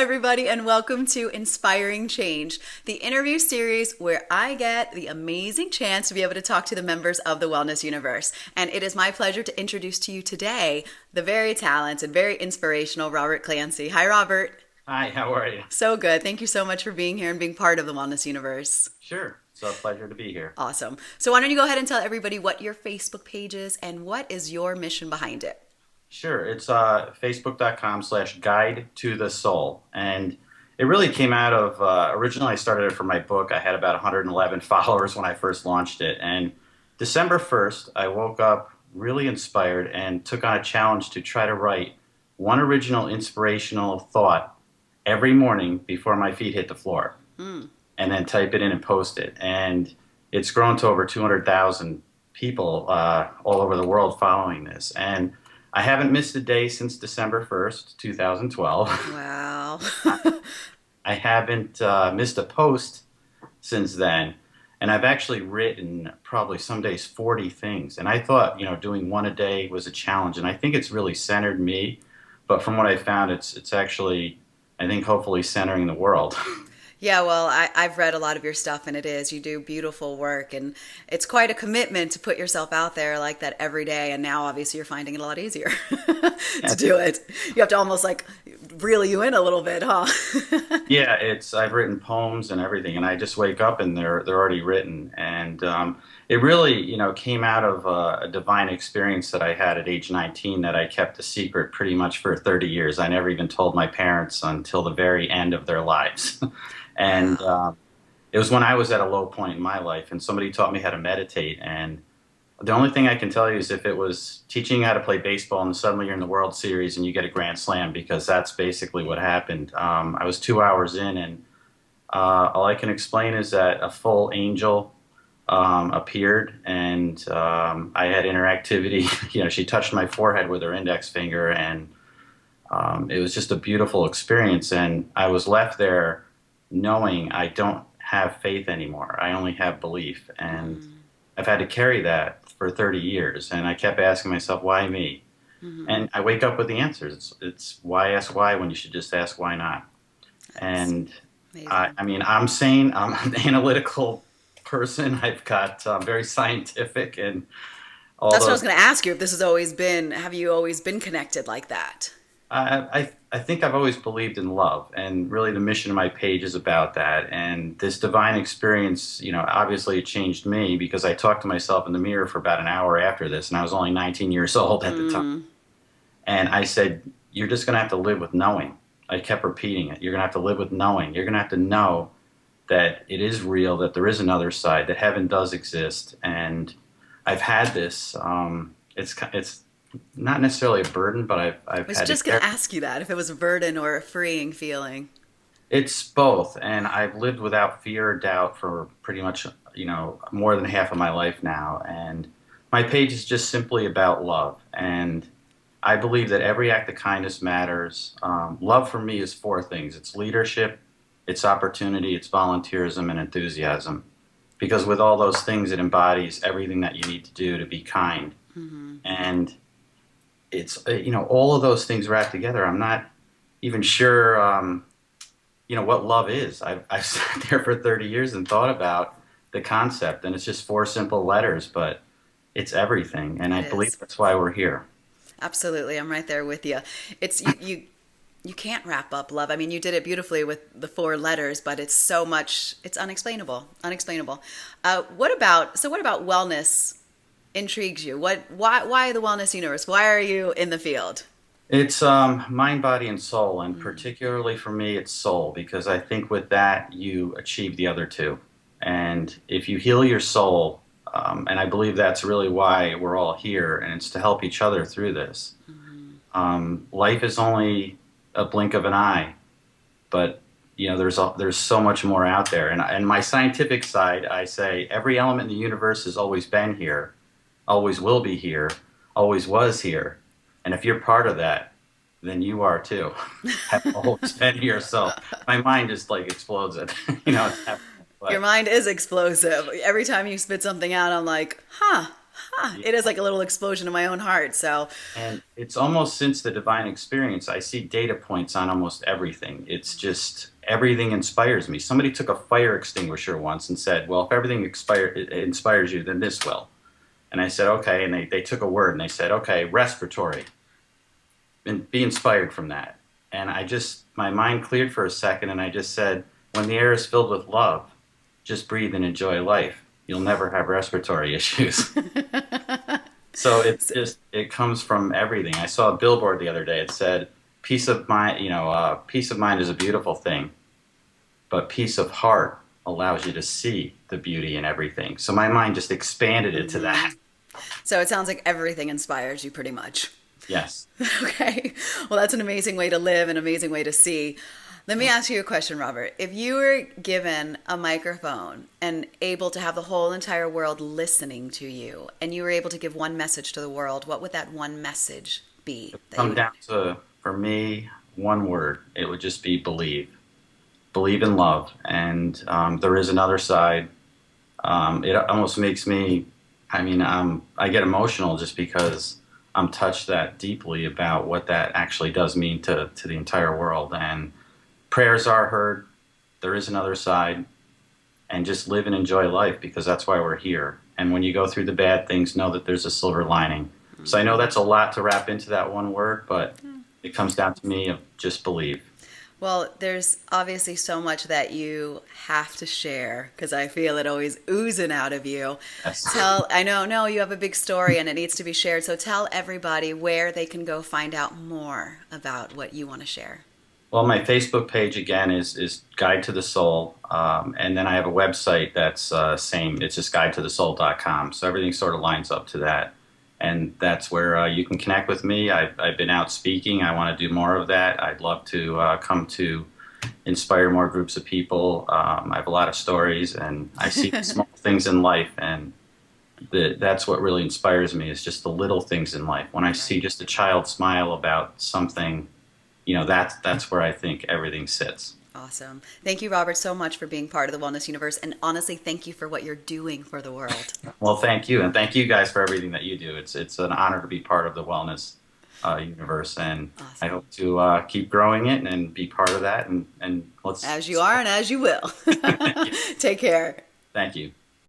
everybody, and welcome to Inspiring Change, the interview series where I get the amazing chance to be able to talk to the members of the wellness universe. And it is my pleasure to introduce to you today the very talented, very inspirational Robert Clancy. Hi, Robert. Hi, how are you? So good. Thank you so much for being here and being part of the wellness universe. Sure. It's a pleasure to be here. Awesome. So, why don't you go ahead and tell everybody what your Facebook page is and what is your mission behind it? Sure. It's facebook.com/guide to the soul. And it really came out of, originally I started it for my book. I had about 111 followers when I first launched it. And December 1st, I woke up really inspired and took on a challenge to try to write one original inspirational thought every morning before my feet hit the floor. And then type it in and post it. And it's grown to over 200,000 people all over the world following this. And I haven't missed a day since December 1st, 2012. Wow. I haven't missed a post since then. And I've actually written probably some days 40 things. And I thought, doing one a day was a challenge. And I think it's really centered me. But from what I found, it's actually, I think, hopefully centering the world. Yeah, well, I've read a lot of your stuff, and it is. You do beautiful work, and it's quite a commitment to put yourself out there like that every day. And now, obviously, you're finding it a lot easier to do it. You have to almost like reel you in a little bit, huh? Yeah, I've written poems and everything, and I just wake up and they're already written. And it really, came out of a divine experience that I had at age 19 that I kept a secret pretty much for 30 years. I never even told my parents until the very end of their lives. And it was when I was at a low point in my life, and somebody taught me how to meditate. And the only thing I can tell you is if it was teaching you how to play baseball and suddenly you're in the World Series and you get a grand slam, because that's basically what happened. I was 2 hours in, and all I can explain is that a full angel appeared, and I had interactivity. She touched my forehead with her index finger, and it was just a beautiful experience. And I was left there knowing I don't have faith anymore. I only have belief. And I've had to carry that for 30 years. And I kept asking myself, why me? And I wake up with the answers. It's why ask why when you should just ask why not? And Amazing. I mean, I'm sane. I'm an analytical person. I've got very scientific and all That's what I those. was going to ask you. If this has always been, have you always been connected like that? I think I've always believed in love, and really the mission of my page is about that. And this divine experience, obviously it changed me because I talked to myself in the mirror for about an hour after this, and I was only 19 years old at the time. And I said, you're just going to have to live with knowing. I kept repeating it. You're going to have to live with knowing. You're going to have to know that it is real, that there is another side, that heaven does exist. And I've had this. It's not necessarily a burden, but I I've was had to just going carry. to ask you that if it was a burden or a freeing feeling. It's both, and I've lived without fear or doubt for pretty much, more than half of my life now. And my page is just simply about love, and I believe that every act of kindness matters. Love for me is four things: it's leadership, it's opportunity, it's volunteerism, and enthusiasm. Because with all those things, it embodies everything that you need to do to be kind. And it's all of those things wrapped together. I'm not even sure what love is. I've sat there for 30 years and thought about the concept, and it's just four simple letters, but it's everything, and I It is. believe that's why we're here. Absolutely. I'm right there with you. It's you can't wrap up love. I mean, you did it beautifully with the four letters, but it's so much, it's unexplainable. Unexplainable. What about wellness intrigues you? Why the wellness universe? Why are you in the field? It's mind, body, and soul, and particularly for me, it's soul, because I think with that you achieve the other two. And if you heal your soul, and I believe that's really why we're all here, and it's to help each other through this. Life is only a blink of an eye, but there's so much more out there. And my scientific side, I say every element in the universe has always been here, always will be here, always was here. And if you're part of that, then you are too. Have always been here. So my mind just like explodes at Your but mind is explosive. Every time you spit something out, I'm like, huh, Huh, it is like a little explosion in my own heart. So, And it's almost since the divine experience, I see data points on almost everything. It's just everything inspires me. Somebody took a fire extinguisher once and said, well, if everything it inspires you, then this will. And I said, okay. And they took a word and they said, okay, respiratory, and be inspired from that. And my mind cleared for a second and I just said, when the air is filled with love, just breathe and enjoy life. You'll never have respiratory issues. So it comes from everything. I saw a billboard the other day. It said, "Peace of mind, peace of mind is a beautiful thing, but peace of heart allows you to see the beauty in everything." So my mind just expanded it to that. so it sounds like everything inspires you pretty much. Yes. Okay. Well, that's an amazing way to live, an amazing way to see. Let me ask you a question, Robert. If you were given a microphone and able to have the whole entire world listening to you, and you were able to give one message to the world, what would that one message be? Come down to, for me, one word. It would just be believe. Believe in love, and there is another side. It almost makes me. I mean, I get emotional just because I'm touched that deeply about what that actually does mean to the entire world. And prayers are heard. There is another side, and just live and enjoy life because that's why we're here. And when you go through the bad things, know that there's a silver lining. So I know that's a lot to wrap into that one word, but it comes down to me of just believe. Well, there's obviously so much that you have to share because I feel it always oozing out of you. Yes. I know, no, you have a big story and it needs to be shared. So tell everybody where they can go find out more about what you want to share. Well, my Facebook page again is Guide to the Soul, and then I have a website that's same. It's just guidetothesoul.com. So everything sort of lines up to that, and that's where you can connect with me. I've been out speaking. I want to do more of that. I'd love to come to inspire more groups of people. I have a lot of stories, and I see the small things in life, and that's what really inspires me is just the little things in life. When I see just a child smile about something, that's where I think everything sits. Awesome. Thank you, Robert, so much for being part of the Wellness Universe. And honestly, thank you for what you're doing for the world. Well, thank you, and thank you guys for everything that you do. It's an honor to be part of the Wellness Universe, and Awesome. I hope to keep growing it and be part of that. And let's As you are and as you will. thank you. Take care. Thank you.